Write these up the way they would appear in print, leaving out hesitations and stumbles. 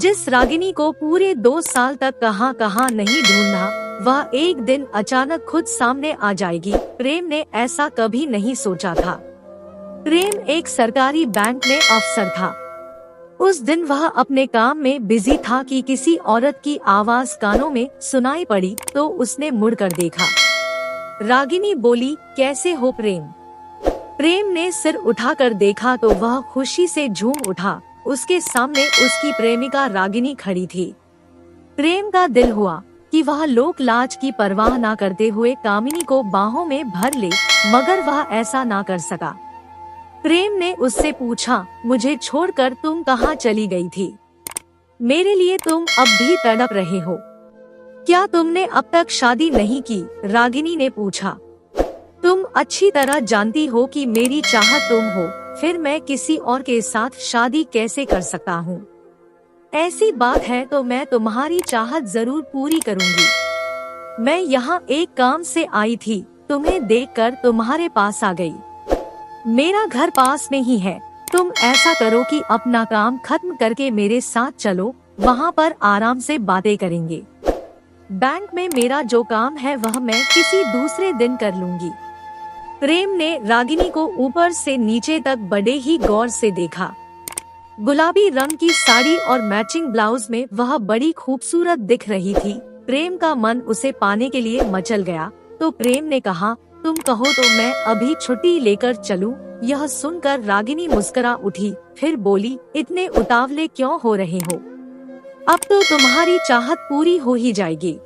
जिस रागिनी को पूरे 2 साल तक कहां कहां नहीं ढूंढा, वह एक दिन अचानक खुद सामने आ जाएगी। प्रेम ने ऐसा कभी नहीं सोचा था। प्रेम एक सरकारी बैंक में अफसर था। उस दिन वह अपने काम में बिजी था कि किसी औरत की आवाज कानों में सुनाई पड़ी तो उसने मुड़कर देखा। रागिनी बोली, कैसे हो प्रेम? प्रेम ने सिर उठाकर देखा तो वह खुशी से झूम उठा। उसके सामने उसकी प्रेमिका रागिनी खड़ी थी। प्रेम का दिल हुआ कि वह लोक लाज की परवाह न करते हुए कामिनी को बाहों में भर ले, मगर वह ऐसा ना कर सका। प्रेम ने उससे पूछा, मुझे छोड़कर तुम कहाँ चली गई थी? मेरे लिए तुम अब भी तड़प रहे हो? क्या तुमने अब तक शादी नहीं की? रागिनी ने पूछा। तुम अच्छी तरह जानती हो कि मेरी चाहत तुम हो, फिर मैं किसी और के साथ शादी कैसे कर सकता हूँ? ऐसी बात है तो मैं तुम्हारी चाहत जरूर पूरी करूँगी। मैं यहाँ एक काम से आई थी, तुम्हें देखकर तुम्हारे पास आ गई। मेरा घर पास में ही है। तुम ऐसा करो कि अपना काम खत्म करके मेरे साथ चलो, वहाँ पर आराम से बातें करेंगे। बैंक में मेरा जो काम है वह मैं किसी दूसरे दिन कर लूंगी। प्रेम ने रागिनी को ऊपर से नीचे तक बड़े ही गौर से देखा। गुलाबी रंग की साड़ी और मैचिंग ब्लाउज में वह बड़ी खूबसूरत दिख रही थी। प्रेम का मन उसे पाने के लिए मचल गया तो प्रेम ने कहा, तुम कहो तो मैं अभी छुट्टी लेकर चलूं? यह सुनकर रागिनी मुस्कुरा उठी, फिर बोली, इतने उतावले क्यों हो रहे हो? अब तो तुम्हारी चाहत पूरी हो ही जाएगी।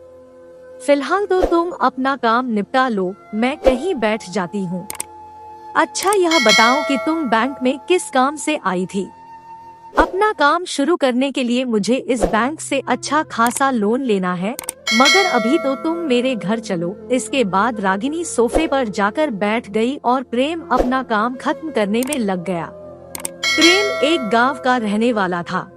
फिलहाल तो तुम अपना काम निपटा लो, मैं कहीं बैठ जाती हूँ। अच्छा यह बताओ कि तुम बैंक में किस काम से आई थी? अपना काम शुरू करने के लिए मुझे इस बैंक से अच्छा खासा लोन लेना है, मगर अभी तो तुम मेरे घर चलो। इसके बाद रागिनी सोफे पर जाकर बैठ गई और प्रेम अपना काम खत्म करने में लग गया। प्रेम एक गांव का रहने वाला था।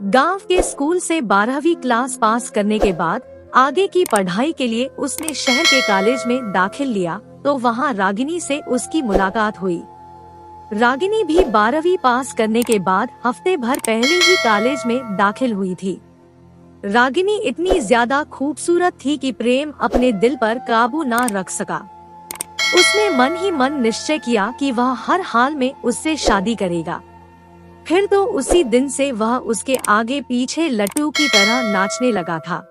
गांव के स्कूल से 12वीं क्लास पास करने के बाद आगे की पढ़ाई के लिए उसने शहर के कॉलेज में दाखिल लिया तो वहाँ रागिनी से उसकी मुलाकात हुई। रागिनी भी 12वीं पास करने के बाद हफ्ते भर पहले ही कॉलेज में दाखिल हुई थी। रागिनी इतनी ज्यादा खूबसूरत थी कि प्रेम अपने दिल पर काबू ना रख सका। उसने मन ही मन निश्चय किया कि वह हर हाल में उससे शादी करेगा। फिर तो उसी दिन से वह उसके आगे पीछे लट्टू की तरह नाचने लगा था।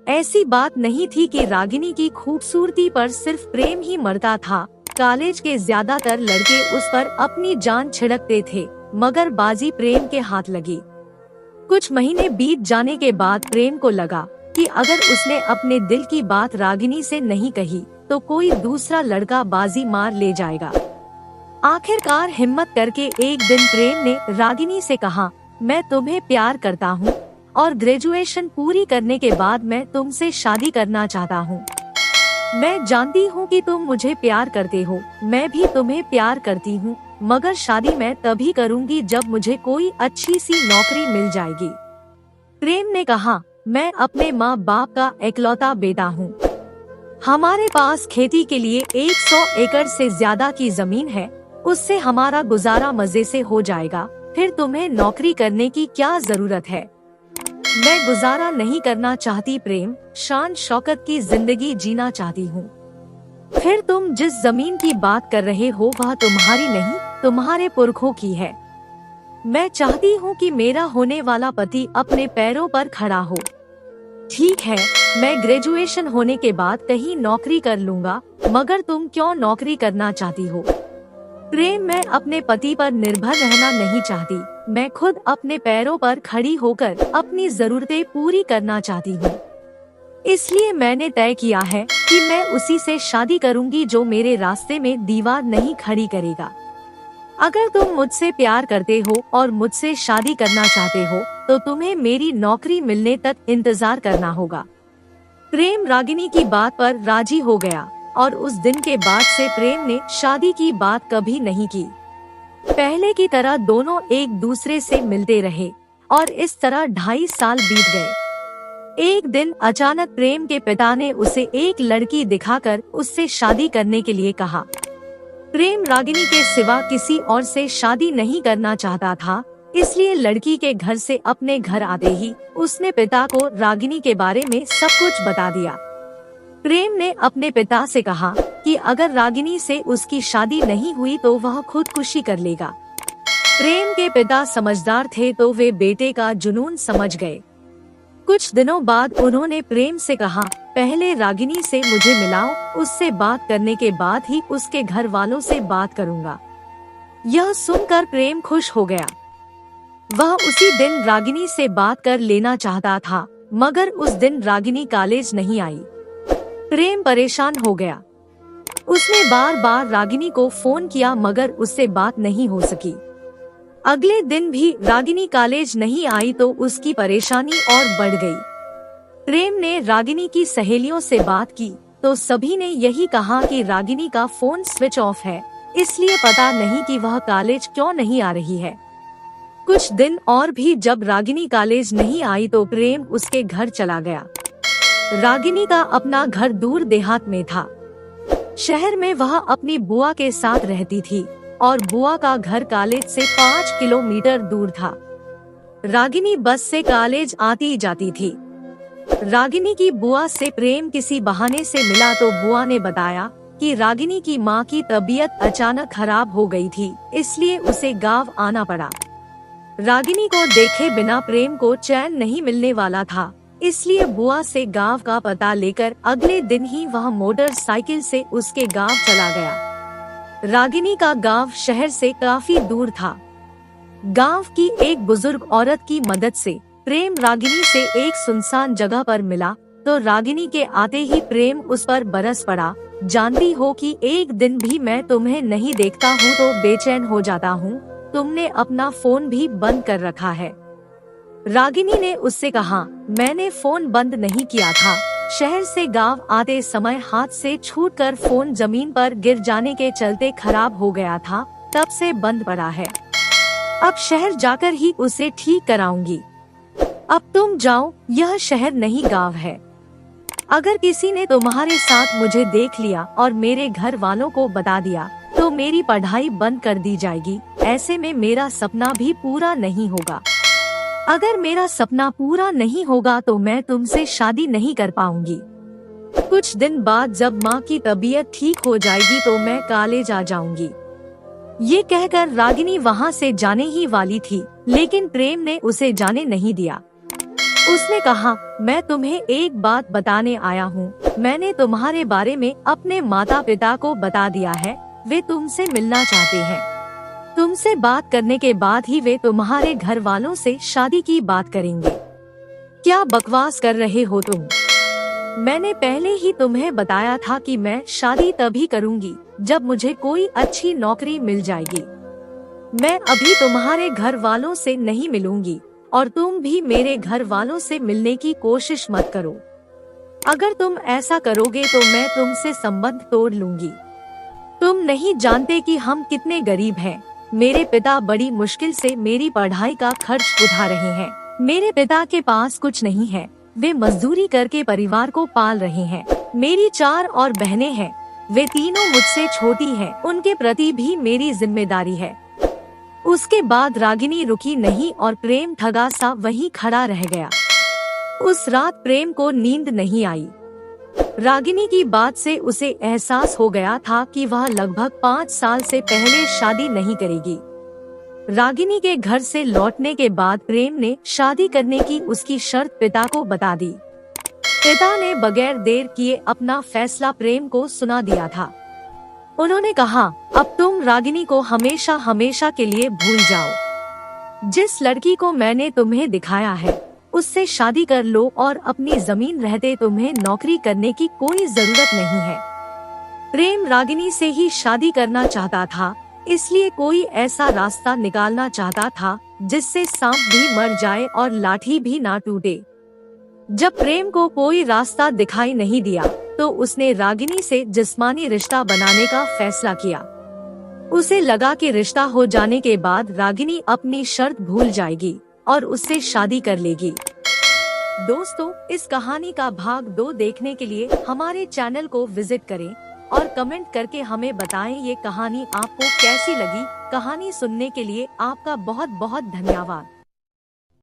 ऐसी बात नहीं थी कि रागिनी की खूबसूरती पर सिर्फ प्रेम ही मरता था। कॉलेज के ज्यादातर लड़के उस पर अपनी जान छिड़कते थे, मगर बाजी प्रेम के हाथ लगी। कुछ महीने बीत जाने के बाद प्रेम को लगा कि अगर उसने अपने दिल की बात रागिनी से नहीं कही तो कोई दूसरा लड़का बाजी मार ले जाएगा। आखिरकार हिम्मत करके एक दिन प्रेम ने रागिनी से कहा, मैं तुम्हें प्यार करता हूँ और ग्रेजुएशन पूरी करने के बाद मैं तुमसे शादी करना चाहता हूँ। मैं जानती हूँ कि तुम मुझे प्यार करते हो, मैं भी तुम्हें प्यार करती हूँ, मगर शादी मैं तभी करूँगी जब मुझे कोई अच्छी सी नौकरी मिल जाएगी। प्रेम ने कहा, मैं अपने माँ बाप का इकलौता बेटा हूँ। हमारे पास खेती के लिए 100 एकड़ से ज्यादा की जमीन है, उससे हमारा गुजारा मजे से हो जाएगा। फिर तुम्हें नौकरी करने की क्या जरूरत है? मैं गुजारा नहीं करना चाहती प्रेम, शान शौकत की जिंदगी जीना चाहती हूँ। फिर तुम जिस जमीन की बात कर रहे हो वह तुम्हारी नहीं, तुम्हारे पुरखों की है। मैं चाहती हूँ कि मेरा होने वाला पति अपने पैरों पर खड़ा हो। ठीक है, मैं ग्रेजुएशन होने के बाद कहीं नौकरी कर लूँगा, मगर तुम क्यों नौकरी करना चाहती हो? प्रेम, मैं अपने पति पर निर्भर रहना नहीं चाहती। मैं खुद अपने पैरों पर खड़ी होकर अपनी जरूरतें पूरी करना चाहती हूँ। इसलिए मैंने तय किया है कि मैं उसी से शादी करूँगी जो मेरे रास्ते में दीवार नहीं खड़ी करेगा। अगर तुम मुझसे प्यार करते हो और मुझसे शादी करना चाहते हो तो तुम्हें मेरी नौकरी मिलने तक इंतजार करना होगा। प्रेम रागिनी की बात पर राजी हो गया और उस दिन के बाद से प्रेम ने शादी की बात कभी नहीं की। पहले की तरह दोनों एक दूसरे से मिलते रहे और इस तरह 2.5 साल बीत गए। एक दिन अचानक प्रेम के पिता ने उसे एक लड़की दिखाकर उससे शादी करने के लिए कहा। प्रेम रागिनी के सिवा किसी और से शादी नहीं करना चाहता था, इसलिए लड़की के घर से अपने घर आते ही उसने पिता को रागिनी के बारे में सब कुछ बता दिया। प्रेम ने अपने पिता से कहा कि अगर रागिनी से उसकी शादी नहीं हुई तो वह खुदकुशी कर लेगा। प्रेम के पिता समझदार थे तो वे बेटे का जुनून समझ गए। कुछ दिनों बाद उन्होंने प्रेम से कहा, पहले रागिनी से मुझे मिलाओ, उससे बात करने के बाद ही उसके घर वालों से बात करूंगा। यह सुनकर प्रेम खुश हो गया। वह उसी दिन रागिनी से बात कर लेना चाहता था, मगर उस दिन रागिनी कॉलेज नहीं आई। प्रेम परेशान हो गया। उसने बार बार रागिनी को फोन किया मगर उससे बात नहीं हो सकी। अगले दिन भी रागिनी कॉलेज नहीं आई तो उसकी परेशानी और बढ़ गई। प्रेम ने रागिनी की सहेलियों से बात की तो सभी ने यही कहा कि रागिनी का फोन स्विच ऑफ है, इसलिए पता नहीं कि वह कॉलेज क्यों नहीं आ रही है। कुछ दिन और भी जब रागिनी कॉलेज नहीं आई तो प्रेम उसके घर चला गया। रागिनी का अपना घर दूर देहात में था। शहर में वह अपनी बुआ के साथ रहती थी और बुआ का घर कॉलेज से 5 किलोमीटर दूर था। रागिनी बस से कॉलेज आती जाती थी। रागिनी की बुआ से प्रेम किसी बहाने से मिला तो बुआ ने बताया कि रागिनी की मां की तबीयत अचानक खराब हो गई थी, इसलिए उसे गांव आना पड़ा। रागिनी को देखे बिना प्रेम को चैन नहीं मिलने वाला था, इसलिए बुआ से गांव का पता लेकर अगले दिन ही वह मोटरसाइकिल से उसके गांव चला गया। रागिनी का गांव शहर से काफी दूर था। गांव की एक बुजुर्ग औरत की मदद से प्रेम रागिनी से एक सुनसान जगह पर मिला तो रागिनी के आते ही प्रेम उस पर बरस पड़ा। जानती हो कि एक दिन भी मैं तुम्हें नहीं देखता हूँ तो बेचैन हो जाता हूँ, तुमने अपना फोन भी बंद कर रखा है। रागिनी ने उससे कहा, मैंने फोन बंद नहीं किया था, शहर से गांव आते समय हाथ से छूटकर फोन जमीन पर गिर जाने के चलते खराब हो गया था, तब से बंद पड़ा है। अब शहर जाकर ही उसे ठीक कराऊंगी। अब तुम जाओ, यह शहर नहीं गांव है। अगर किसी ने तुम्हारे साथ मुझे देख लिया और मेरे घर वालों को बता दिया तो मेरी पढ़ाई बंद कर दी जाएगी। ऐसे में मेरा सपना भी पूरा नहीं होगा। अगर मेरा सपना पूरा नहीं होगा तो मैं तुमसे शादी नहीं कर पाऊंगी। कुछ दिन बाद जब माँ की तबीयत ठीक हो जाएगी तो मैं कॉलेज आ जाऊंगी। ये कहकर रागिनी वहाँ से जाने ही वाली थी, लेकिन प्रेम ने उसे जाने नहीं दिया। उसने कहा, मैं तुम्हें एक बात बताने आया हूँ। मैंने तुम्हारे बारे में अपने माता पिता को बता दिया है। वे तुमसे मिलना चाहते हैं। तुमसे बात करने के बाद ही वे तुम्हारे घर वालों से शादी की बात करेंगे। क्या बकवास कर रहे हो तुम? मैंने पहले ही तुम्हें बताया था कि मैं शादी तभी करूंगी जब मुझे कोई अच्छी नौकरी मिल जाएगी। मैं अभी तुम्हारे घर वालों से नहीं मिलूंगी और तुम भी मेरे घर वालों से मिलने की कोशिश मत करो। अगर तुम ऐसा करोगे तो मैं तुमसे संबंध तोड़ लूंगी। तुम नहीं जानते कि हम कितने गरीब हैं। मेरे पिता बड़ी मुश्किल से मेरी पढ़ाई का खर्च उठा रहे हैं। मेरे पिता के पास कुछ नहीं है, वे मजदूरी करके परिवार को पाल रहे हैं। मेरी 4 और बहनें हैं, वे तीनों मुझसे छोटी हैं, उनके प्रति भी मेरी जिम्मेदारी है। उसके बाद रागिनी रुकी नहीं और प्रेम ठगा सा वहीं खड़ा रह गया। उस रात प्रेम को नींद नहीं आई। रागिनी की बात से उसे एहसास हो गया था कि वह लगभग 5 साल से पहले शादी नहीं करेगी। रागिनी के घर से लौटने के बाद प्रेम ने शादी करने की उसकी शर्त पिता को बता दी। पिता ने बगैर देर किए अपना फैसला प्रेम को सुना दिया था। उन्होंने कहा, अब तुम रागिनी को हमेशा हमेशा के लिए भूल जाओ। जिस लड़की को मैंने तुम्हें दिखाया है उससे शादी कर लो और अपनी जमीन रहते तुम्हें नौकरी करने की कोई जरूरत नहीं है। प्रेम रागिनी से ही शादी करना चाहता था, इसलिए कोई ऐसा रास्ता निकालना चाहता था जिससे सांप भी मर जाए और लाठी भी ना टूटे। जब प्रेम को कोई रास्ता दिखाई नहीं दिया तो उसने रागिनी से जिस्मानी रिश्ता बनाने का फैसला किया। उसे लगा कि रिश्ता हो जाने के बाद रागिनी अपनी शर्त भूल जाएगी और उससे शादी कर लेगी। दोस्तों, इस कहानी का भाग 2 देखने के लिए हमारे चैनल को विजिट करें और कमेंट करके हमें बताएं ये कहानी आपको कैसी लगी। कहानी सुनने के लिए आपका बहुत बहुत धन्यवाद।